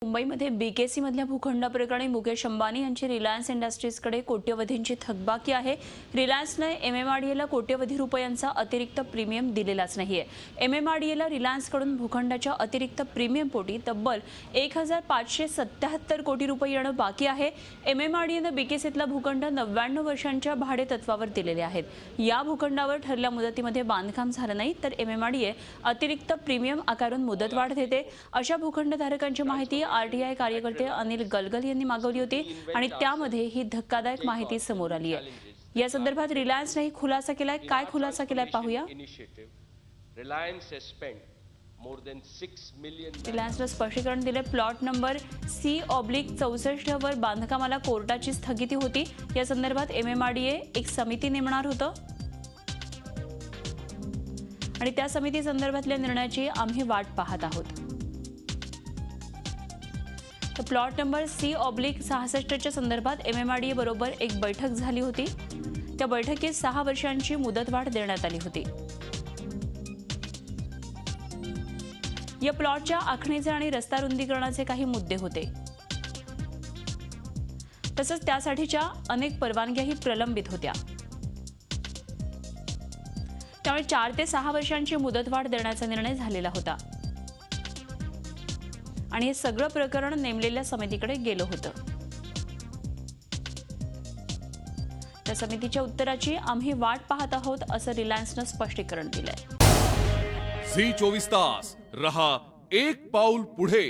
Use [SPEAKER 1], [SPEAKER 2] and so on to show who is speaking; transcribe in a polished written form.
[SPEAKER 1] मुंबईमध्ये बीकेसी मधल्या भूखंड प्रकरणी मुकेश अंबानी यांची रिलायन्स इंडस्ट्रीजकडे कोट्यवधींची थकबाकी आहे। रिलायन्सने एमएमआरडीएला कोट्यवधी रुपयांचा अतिरिक्त प्रीमियम दिलेलाच नाहीये। एमएमआरडीएला रिलायन्सकडून भूखंडाच्या अतिरिक्त प्रीमियम पोटी तब्बल 1577 कोटी रुपये येणं बाकी आहे। एमएमआरडीएने बीकेसीतला भूखंड 99 वर्षांच्या भाडे तत्वावर दिलेले आहेत। या भूखंडावर ठरल्या मुदतीमध्ये बांधकाम झालं नाही तर एमएमआरडीए अतिरिक्त प्रीमियम आकारून मुदतवाढ देते। अशा भूखंडधारकांची माहिती आरटीआय कार्यकर्ते अनिल गलगल यांनी मागवली होती आणि त्यामध्ये ही धक्कादायक माहिती समोर आली आहे। या संदर्भात रिलायन्सने खुलासा केलाय। काय खुलासा केलाय पाहूया। रिलायन्सने स्पष्टीकरण दिले। प्लॉट नंबर C/64 वर बांधकामाला कोर्टाची स्थगिती होती। या संदर्भात एमएमआरडीए एक समिती नेमणार होतं आणि त्या समिती संदर्भातल्या निर्णयाची आम्ही वाट पाहत आहोत। तर प्लॉट नंबर C/66 संदर्भात एमएमआरडीए बरोबर एक बैठक झाली होती। त्या बैठकीत 6 वर्षांची मुदतवाढ देण्यात आली होती। या प्लॉटच्या आखणीचे आणि रस्ता रुंदीकरणाचे काही मुद्दे होते। तसंच त्यासाठीच्या अनेक परवानग्याही प्रलंबित होत्या। त्यामुळे 4 ते 6 वर्षांची मुदतवाढ देण्याचा निर्णय झालेला होता आणि हे सगळं प्रकरण नेमलेल्या समितीकडे गेलं होतं। त्या समितीच्या उत्तराची आम्ही वाट पाहत आहोत असं रिलायन्सने स्पष्टीकरण दिलंय।
[SPEAKER 2] झी 24 तास रहा एक पाऊल पुढे।